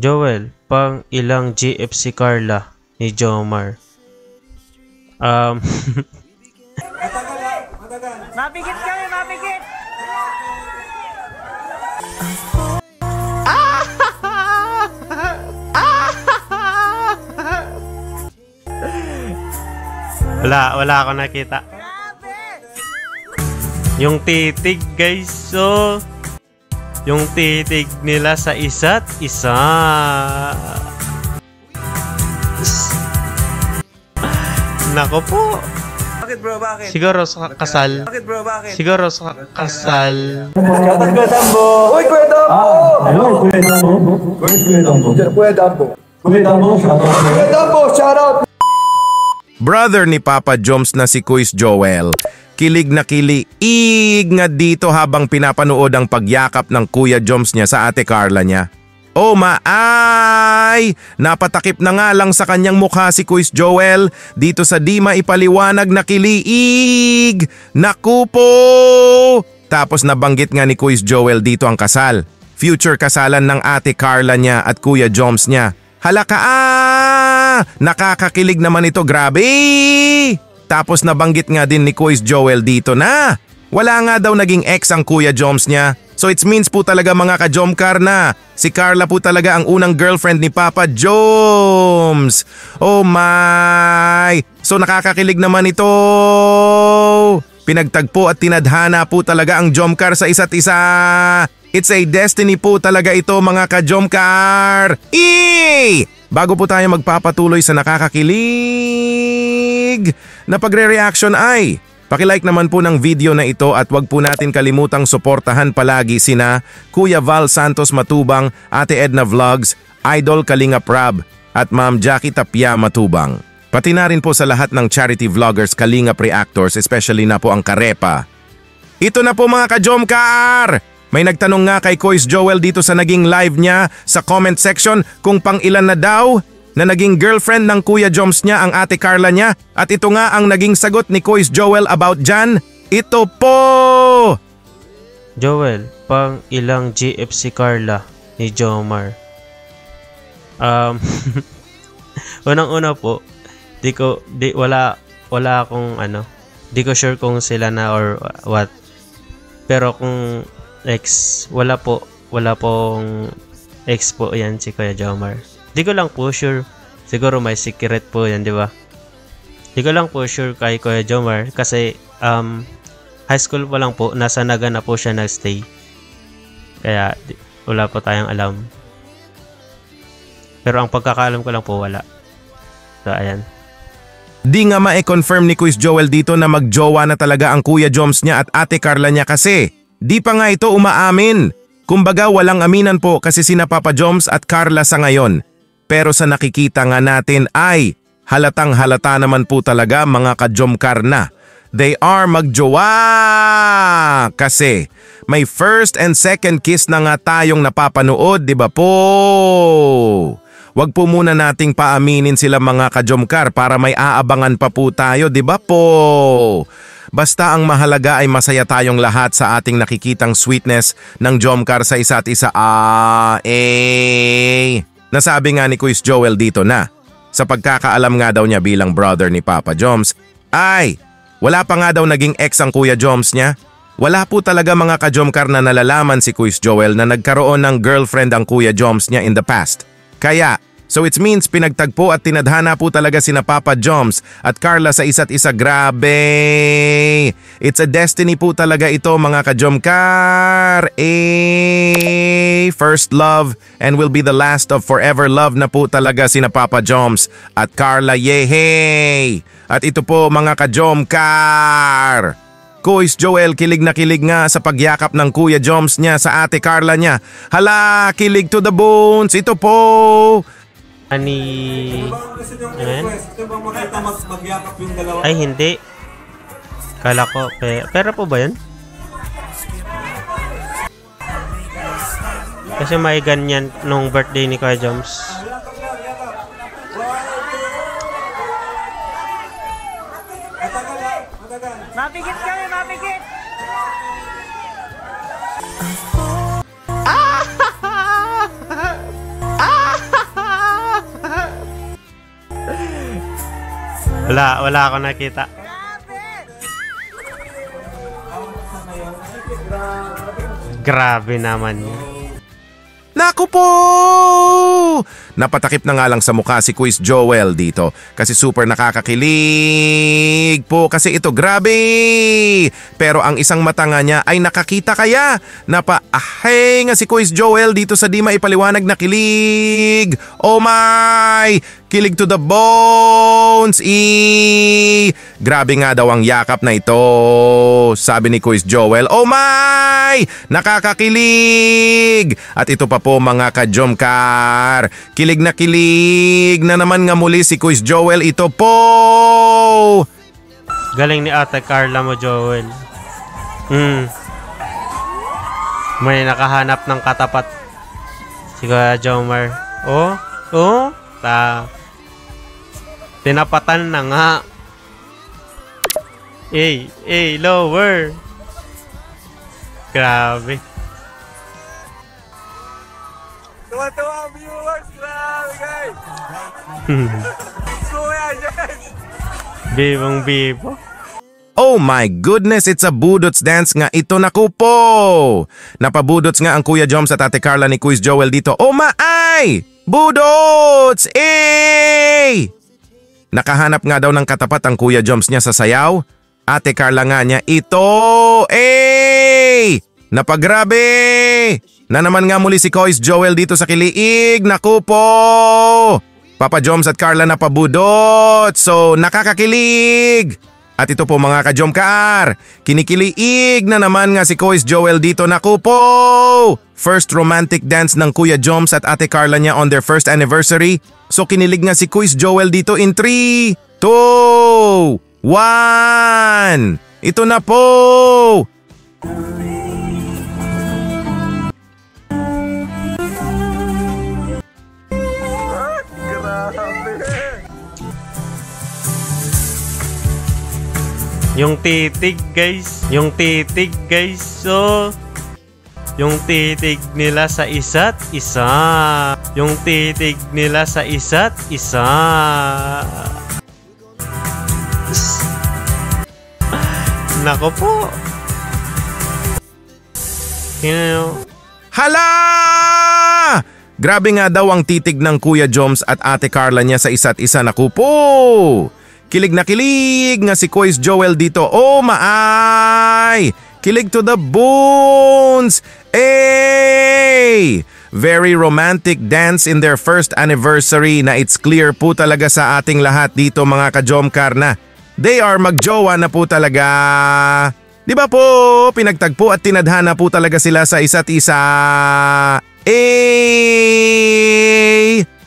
Joel, pang ilang GF si Carla ni Jomar? Mapikit kami, mapikit! Wala ako nakita. Yung titig guys, so yung titig nila sa isa't isa. Nako po. Bakit bro, bakit? Siguro sa kasal. Bakit bro, bakit? Siguro sa kasal. Shoutout Kuya Dambo! Uy, Kuya Dambo! Hello, Kuya Dambo. Where's Kuya Dambo? Kuya Dambo! Kuya Dambo, shoutout. Kuya Dambo, shoutout! Brother ni Papa Joms na si Kuis Joel, kilig na kilig nga dito habang pinapanood ang pagyakap ng Kuya Joms niya sa ate Carla niya. Oh maay! Napatakip na nga lang sa kanyang mukha si Kuis Joel dito sa di maipaliwanag na kiliig. Naku po! Tapos nabanggit nga ni Kuis Joel dito ang kasal. Future kasalan ng ate Carla niya at Kuya Joms niya. Halaka nakakakilig naman ito, grabe! Tapos nabanggit nga din ni Kuis Joel dito na wala nga daw naging ex ang Kuya Joms niya. So it means po talaga mga ka-Jomcar na si Carla po talaga ang unang girlfriend ni Papa Joms. Oh my! So nakakakilig naman ito. Pinagtagpo at tinadhana po talaga ang Jomcar sa isa't isa. It's a destiny po talaga ito mga ka-Jomcar. Bago po tayo magpapatuloy sa nakakakilig na pagre-reaction ay paki-like naman po ng video na ito at wag po natin kalimutang suportahan palagi sina Kuya Val Santos Matubang, Ate Edna Vlogs, Idol Kalinga Prab at Ma'am Jackie Tapia Matubang. Pati na rin po sa lahat ng charity vloggers Kalinga Pre-Actors, especially na po ang Karepa. Ito na po mga ka-Jomcar! May nagtanong nga kay Kuis Joel dito sa naging live niya sa comment section kung pang ilan na daw na naging girlfriend ng Kuya Joms niya ang ate Carla niya at ito nga ang naging sagot ni Kuis Joel about dyan. Ito po! Joel, pang ilang GF si Carla ni Jomar? Unang-una po, wala akong di ko sure kung sila na or what. Pero kung ex, wala pong ex po yan si Kuya Jomar. Di ko lang po sure. Siguro may secret po yan, di ba? Di ko lang po sure kay Kuya Jomar kasi high school pa lang po, nasa Naga na po siya nag-stay. Kaya wala po tayong alam. Pero ang pagkakaalam ko lang po wala. So ayan. Di nga ma-confirm ni Kuis Joel dito na magjowa na talaga ang Kuya Joms niya at ate Carla niya kasi di pa nga ito umaamin. Kumbaga walang aminan po kasi sina Papa Joms at Carla sa ngayon. Pero sa nakikita nga natin ay halatang halata naman po talaga mga ka-Jomcar na. They are magjowa kasi may first and second kiss na nga tayong napapanood, di ba po? Wag po muna nating paaminin sila mga ka-Jomcar para may aabangan pa po tayo, di ba po? Basta ang mahalaga ay masaya tayong lahat sa ating nakikitang sweetness ng Jomcar sa isa't isa. Nasabi nga ni Kuis Joel dito na sa pagkakaalam nga daw niya bilang brother ni Papa Joms ay wala pa nga daw naging ex ang Kuya Joms niya. Wala po talaga mga ka-Jomcar na nalalaman si Kuis Joel na nagkaroon ng girlfriend ang Kuya Joms niya in the past. Kaya so it means pinagtagpo at tinadhana po talaga sina Papa Joms at Carla sa isa't isa. Grabe! It's a destiny po talaga ito mga ka-Jomcar. First love and will be the last of forever love na po talaga sina Papa Joms at Carla. Yehey! At ito po mga ka-Jomcar. Kuis Joel kilig na kilig nga sa pagyakap ng Kuya Joms niya sa ate Carla niya. Hala, kilig to the bones. Ito po! Ay hindi. Kala ko pera po ba yan? Kasi may ganyan nung birthday ni Kuya Joms. Mapikit kami, mapikit! Wala ako nakita. Grabe naman yun. Naku po! Napatakip na nga lang sa mukha si Quiz Joel dito kasi super nakakakilig po kasi ito grabe! Pero ang isang mata nga niya ay nakakita kaya napaahay nga si Quiz Joel dito sa di maipaliwanag na kilig. Oh my! Kilig to the bones! Grabe nga daw ang yakap na ito, sabi ni Quiz Joel. Oh my! Nakakakilig! At ito pa po mga ka-Jomcar, kilig na naman nga muli si Quiz Joel. Ito po! Galing ni Ate Carla mo, Joel. May nakahanap ng katapat si Kuya Jomar. Tinapatan na nga. Lower. Grabe. Tuwa-tuwa ang viewers. Grabe guys. Kuya, yes. Bibong bibo. Oh my goodness, it's a budots dance nga ito, naku po! Napabudots nga ang Kuya Joms at Ate Carla ni Quiz Joel dito. Oh my! Budots! Nakahanap nga daw ng katapat ang Kuya Joms niya sa sayaw. Ate Carla nga niya, ito! Napagrabe! Na naman nga muli si Quiz Joel dito sa kiliig, naku po! Papa Joms at Carla napabudot, so nakakakilig! At ito po mga ka-Jomcar, kinikiliig na naman nga si Quiz Joel dito, naku po! First romantic dance ng Kuya Joms at Ate Carla niya on their first anniversary. So kinilig nga si Quiz Joel dito in 3, 2, 1! Ito na po! Yung titig guys. So, yung titig nila sa isa't isa. Nako po. Hala! Grabe nga daw ang titig ng Kuya Joms at Ate Carla niya sa isa't isa, naku po! Kilig na kilig nga si Quiz Joel dito. Oh maay! Kilig to the bones! Very romantic dance in their first anniversary na it's clear po talaga sa ating lahat dito mga ka-Jomcar na they are magjowa na po talaga. Di ba po, pinagtagpo at tinadhana po talaga sila sa isa't isa.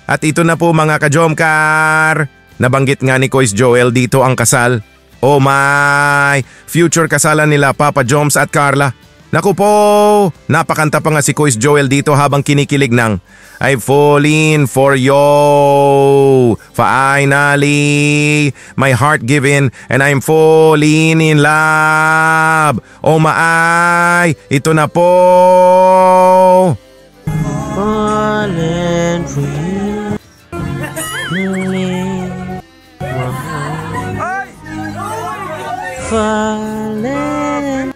At ito na po mga ka-Jomcar. Nabanggit nga ni Quiz Joel dito ang kasal. Oh my! Future kasalan nila Papa Joms at Carla. Naku po! Napakanta pa nga si Quiz Joel dito habang kinikilig ng I've fallen for you. Finally, my heart given and I'm falling in love. Oh my! Ito na po! Fallen for you. Fallen.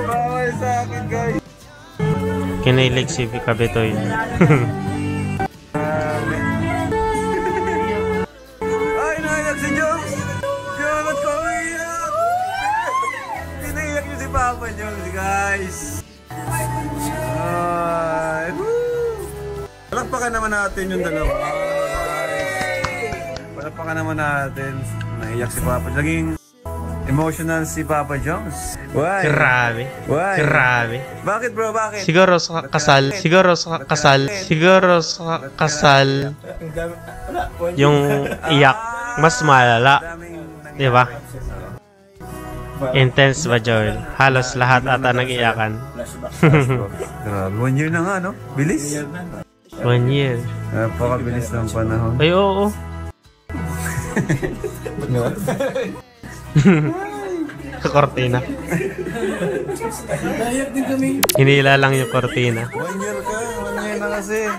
Bawal sa akin guys. Kinilig si Kabetoy. Ay, naiyak si Joms. Joms ko iyak. Tinaiyak niyo si Papa Joms guys. Palakpakan naman natin yung dalawa. Palakpakan naman natin. Naiyak si Papa. Laging emotional si Papa Joms. Why? Grabe. Why? Grabe. Bakit bro? Bakit? Siguro sa kasal. Yung iyak mas malala. Di ba? Intense ba, Joel? Halos lahat ata nag-iyakan. Grabe. 1 year na nga, no? Bilis. 1 year. Napakabilis ng panahon. Ay, oo. Kortina. Hinila lang yung kortina. 1 year ka. 1 year na kasi.